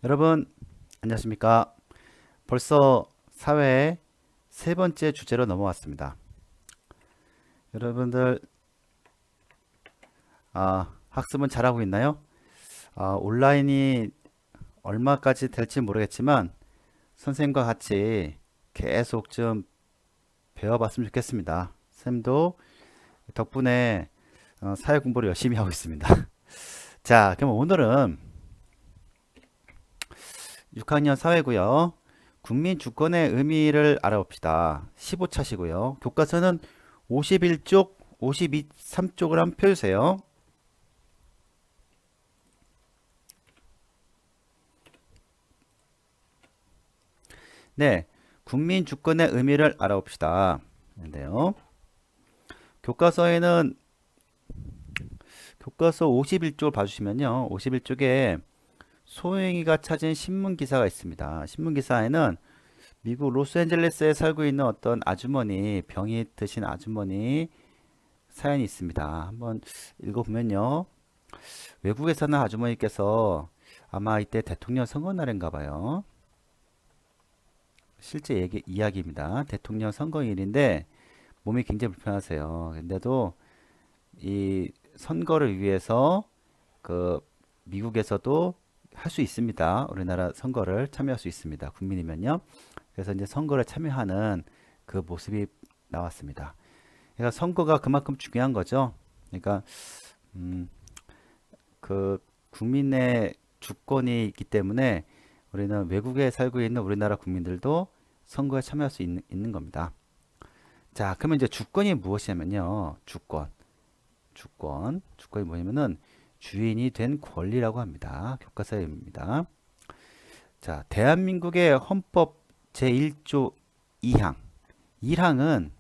여러분, 안녕하십니까? 벌써 사회의 세 번째 주제로 넘어왔습니다. 여러분들, 학습은 잘하고 있나요? 온라인이 얼마까지 될지 모르겠지만, 선생님과 같이 계속 좀 배워봤으면 좋겠습니다. 쌤도 덕분에 사회 공부를 열심히 하고 있습니다. 자, 그럼 오늘은 6학년 사회고요. 국민 주권의 의미를 알아봅시다. 15차시고요. 교과서는 51쪽, 52, 3쪽을 한번 펴주세요. 네, 국민 주권의 의미를 알아봅시다. 인데요. 교과서에는 교과서 51쪽을 봐주시면요. 51쪽에 소영이가 찾은 신문 기사가 있습니다. 신문 기사에는 미국 로스앤젤레스에 살고 있는 어떤 아주머니, 병이 드신 아주머니 사연이 있습니다. 한번 읽어보면요. 외국에 사는 아주머니께서 아마 이때 대통령 선거 날인가 봐요. 실제 이야기입니다. 대통령 선거일인데 몸이 굉장히 불편하세요. 근데도 이 선거를 위해서 그 미국에서도 할 수 있습니다. 우리나라 선거를 참여할 수 있습니다. 국민이면요. 그래서 이제 선거를 참여하는 그 모습이 나왔습니다. 그러니까 선거가 그만큼 중요한 거죠. 그러니까 음, 그 국민의 주권이 있기 때문에 우리는 외국에 살고 있는 우리나라 국민들도 선거에 참여할 수 있는 겁니다. 자, 그러면 이제 주권이 무엇이냐면요. 주권이 뭐냐면은 주인이 된 권리라고 합니다. 교과서입니다. 자, 대한민국의 헌법 제1조 2항. 1항은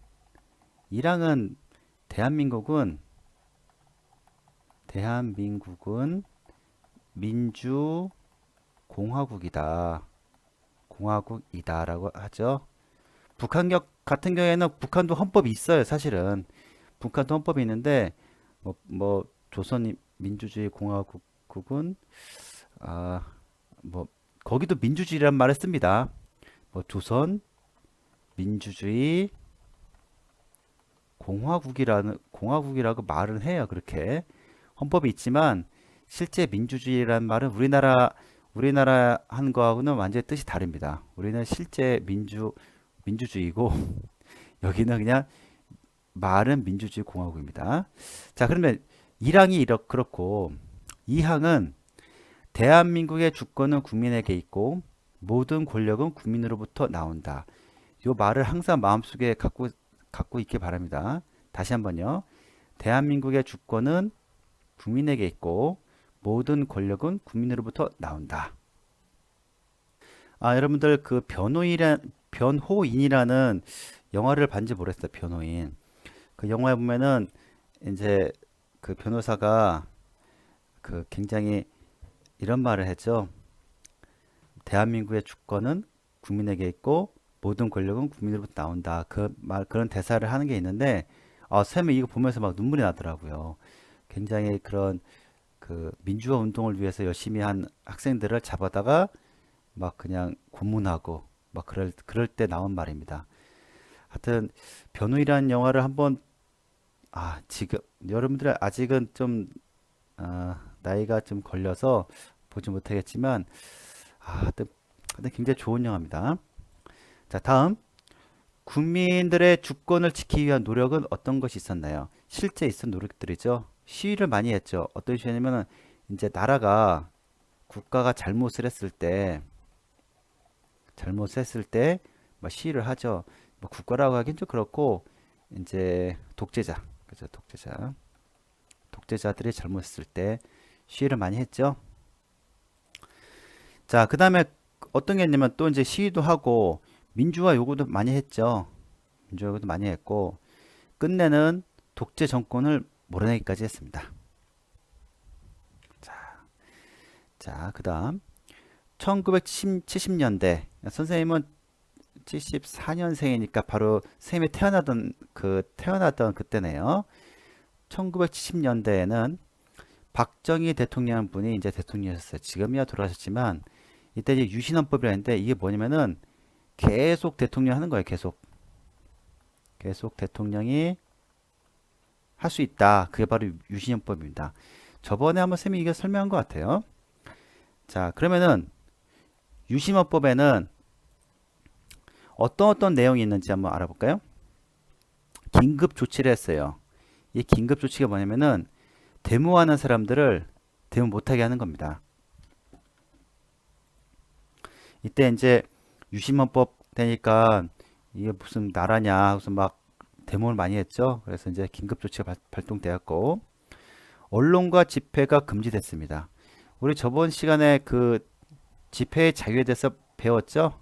대한민국은 민주공화국이다. 공화국이다라고 하죠. 북한 같은 경우에는 북한도 헌법이 있어요. 사실은 북한도 헌법이 있는데 뭐 조선 민주주의 공화국은 아, 뭐 거기도 민주주의란 말을 씁니다. 뭐 조선 민주주의 공화국이라고 말은 해요. 그렇게 헌법이 있지만 실제 민주주의란 말은 우리나라 한 거하고는 완전히 뜻이 다릅니다. 우리는 실제 민주주의고 여기는 그냥 말은 민주주의 공화국입니다. 자, 그러면 1항이 그렇고 2항은 대한민국의 주권은 국민에게 있고 모든 권력은 국민으로부터 나온다. 이 말을 항상 마음속에 갖고 있기 바랍니다. 다시 한번요. 대한민국의 주권은 국민에게 있고 모든 권력은 국민으로부터 나온다. 여러분들 그 변호인이라는 영화를 봤는지 모르겠어요. 변호인. 그 영화에 보면은 이제 그 변호사가 그 굉장히 이런 말을 했죠. 대한민국의 주권은 국민에게 있고 모든 권력은 국민으로부터 나온다. 그런 대사를 하는 게 있는데, 쌤이 이거 보면서 막 눈물이 나더라고요. 굉장히 그런 그 민주화 운동을 위해서 열심히 한 학생들을 잡아다가 막 그냥 고문하고 막 그럴 때 나온 말입니다. 하여튼 변호이라는 영화를 한번 지금 여러분들 아직은 좀 나이가 좀 걸려서 보지 못하겠지만 하여튼 굉장히 좋은 영화입니다. 자, 다음 국민들의 주권을 지키기 위한 노력은 어떤 것이 있었나요? 실제 있었던 노력들이죠. 시위를 많이 했죠. 어떤 시위냐면은 이제 국가가 잘못했을 때 뭐 시위를 하죠. 뭐 국가라고 하긴 좀 그렇고 이제 그죠? 독재자들이 잘못했을 때 시위를 많이 했죠. 자, 그 다음에 어떤 게 있냐면 또 이제 시위도 하고 민주화 요구도 많이 했죠. 민주화 요구도 많이 했고 끝내는 독재 정권을 몰아내기까지 했습니다. 자, 그 다음 1970년대 선생님은 74년생이니까 바로 선생님이 태어나던 그때네요. 1970년대에는 박정희 대통령 분이 이제 대통령이셨어요. 지금이야 돌아가셨지만 이때 이제 유신헌법이라는데 이게 뭐냐면은 계속 대통령 하는 거예요. 계속 대통령이 할 수 있다. 그게 바로 유신헌법입니다. 저번에 한번 쌤이 이거 설명한 것 같아요. 자, 그러면은 유신헌법에는 어떤 내용이 있는지 한번 알아볼까요? 긴급 조치를 했어요. 이 긴급 조치가 뭐냐면은 데모하는 사람들을 데모 못하게 하는 겁니다. 이때 이제 유신헌법 되니까 이게 무슨 나라냐 무슨 막 데모를 많이 했죠. 그래서 이제 긴급 조치가 발동되었고 언론과 집회가 금지됐습니다. 우리 저번 시간에 그 집회의 자유에 대해서 배웠죠.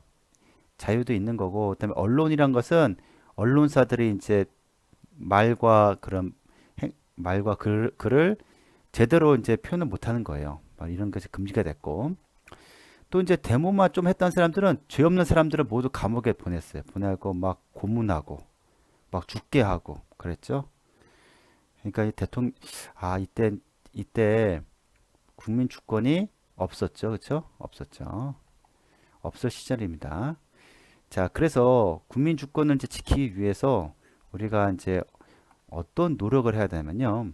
자유도 있는 거고 그다음에 언론이란 것은 언론사들이 이제 말과 그런 말과 글을 제대로 이제 표현을 못하는 거예요. 이런 것이 금지가 됐고 또 이제 데모만 좀 했던 사람들은 죄 없는 사람들을 모두 감옥에 보냈어요. 보내고 막 고문하고 막 죽게 하고 그랬죠. 그러니까 이 대통령 이때 국민 주권이 없었죠, 그렇죠? 없었죠. 없을 시절입니다. 자, 그래서 국민 주권을 이제 지키기 위해서 우리가 이제 어떤 노력을 해야 되냐면요.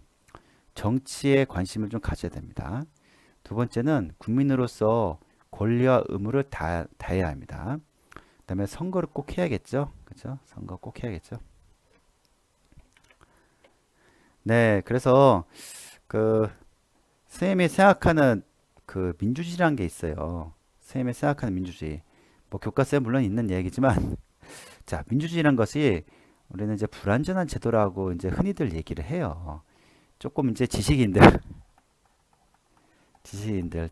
정치에 관심을 좀 가져야 됩니다. 두 번째는 국민으로서 권리와 의무를 다해야 합니다. 그다음에 선거를 꼭 해야겠죠. 그렇죠? 선거 꼭 해야겠죠. 네, 그래서 그 선생님이 생각하는 그 민주주의라는 게 있어요. 선생님이 생각하는 민주주의. 뭐 교과서에 물론 있는 얘기지만 자, 민주주의란 것이 우리는 이제 불완전한 제도라고 이제 흔히들 얘기를 해요. 조금 이제 지식인들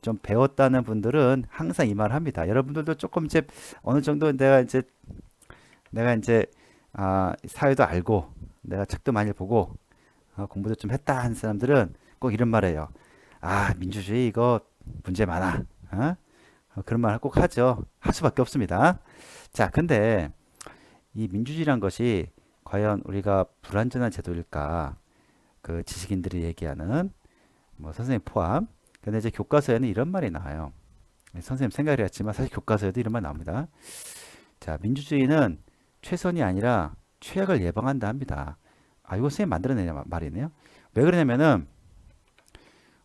좀 배웠다는 분들은 항상 이 말 합니다. 여러분들도 조금 이제 어느 정도 내가 이제 사회도 알고 내가 책도 많이 보고 공부도 좀 했다 하는 사람들은 꼭 이런 말해요. 민주주의 이거 문제 많아. 그런 말 꼭 하죠. 할 수밖에 없습니다. 자, 근데 이 민주주의란 것이 과연 우리가 불완전한 제도일까? 그 지식인들이 얘기하는 뭐 선생님 포함. 근데 이제 교과서에는 이런 말이 나와요. 선생님 생각을 했지만 사실 교과서에도 이런 말 나옵니다. 자, 민주주의는 최선이 아니라 최악을 예방한다 합니다. 이거 선생님 만들어낸 말이네요. 왜 그러냐면은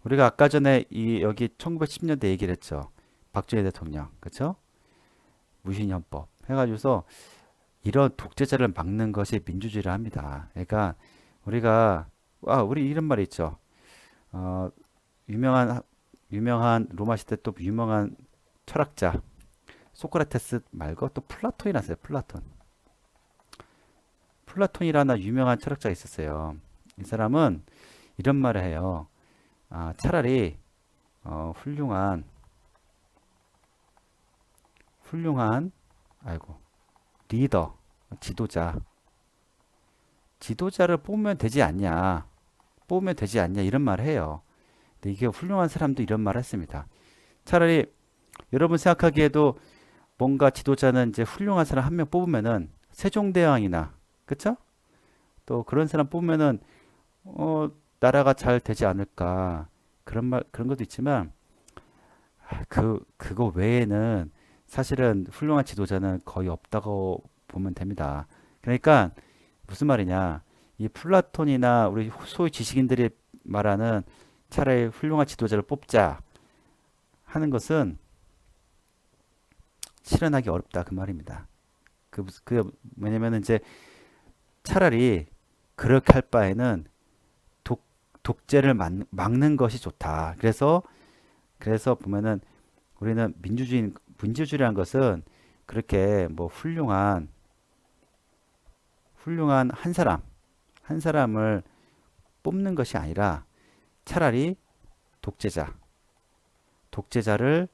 우리가 아까 전에 여기 1910년대 얘기를 했죠. 박정희 대통령, 그렇죠? 무신헌법 해가지고서 이런 독재자를 막는 것이 민주주의라 합니다. 그러니까 우리 이런 말이 있죠. 유명한 로마 시대 또 유명한 철학자 소크라테스 말고 또 플라톤이 났어요. 플라톤이라는 유명한 철학자가 있었어요. 이 사람은 이런 말을 해요. 차라리 훌륭한 리더, 지도자를 뽑으면 되지 않냐 이런 말을 해요. 근데 이게 훌륭한 사람도 이런 말을 했습니다. 차라리 여러분 생각하기에도 뭔가 지도자는 이제 훌륭한 사람 한 명 뽑으면은 세종대왕이나 그쵸? 또 그런 사람 뽑으면은 나라가 잘 되지 않을까 그런 것도 있지만 그거 외에는 사실은 훌륭한 지도자는 거의 없다고 보면 됩니다. 그러니까 무슨 말이냐? 이 플라톤이나 우리 소위 지식인들이 말하는 차라리 훌륭한 지도자를 뽑자 하는 것은 실현하기 어렵다 그 말입니다. 그 뭐냐면 이제 차라리 그렇게 할 바에는 독재를 막는 것이 좋다. 그래서 보면은 우리는 민주주의라는 것은 그렇게 뭐 훌륭한 한 사람을 뽑는 것이 아니라 차라리 독재자를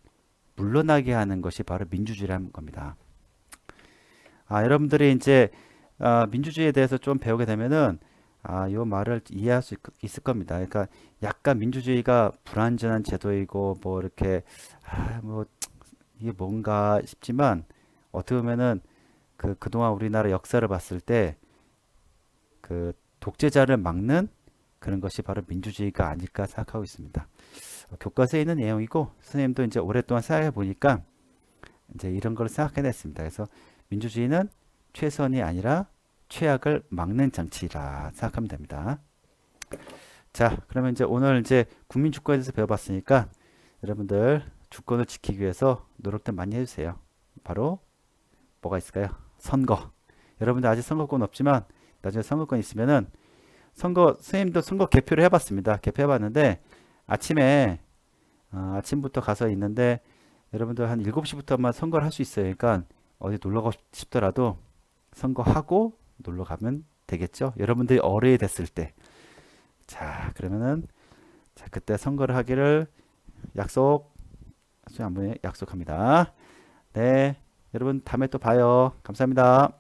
물러나게 하는 것이 바로 민주주의라는 겁니다. 여러분들이 이제 민주주의에 대해서 좀 배우게 되면은 이 말을 이해할 수 있을 겁니다. 그러니까 약간 민주주의가 불완전한 제도이고 뭐 이렇게 뭐 이게 뭔가 싶지만 어떻게 보면은 그동안 우리나라 역사를 봤을 때 그 독재자를 막는 그런 것이 바로 민주주의가 아닐까 생각하고 있습니다. 교과서에 있는 내용이고 선생님도 이제 오랫동안 생각해 보니까 이제 이런 걸 생각해냈습니다. 그래서 민주주의는 최선이 아니라 최악을 막는 장치라 생각하면 됩니다. 자, 그러면 이제 오늘 이제 국민 주권에 대해서 배워봤으니까 여러분들 주권을 지키기 위해서 노력들 많이 해주세요. 바로 뭐가 있을까요? 선거. 여러분들 아직 선거권 없지만 나중에 선거권 있으면은 선거 선생님도 선거 개표를 해봤습니다. 개표해봤는데 아침에 아침부터 가서 있는데 여러분들 한 7시부터만 선거를 할 수 있어요. 그러니까 어디 놀러 가고 싶더라도 선거하고 놀러 가면 되겠죠. 여러분들이 어른이 됐을 때. 자, 그러면은 자, 그때 선거를 하기를 약속합니다. 네, 여러분 다음에 또 봐요. 감사합니다.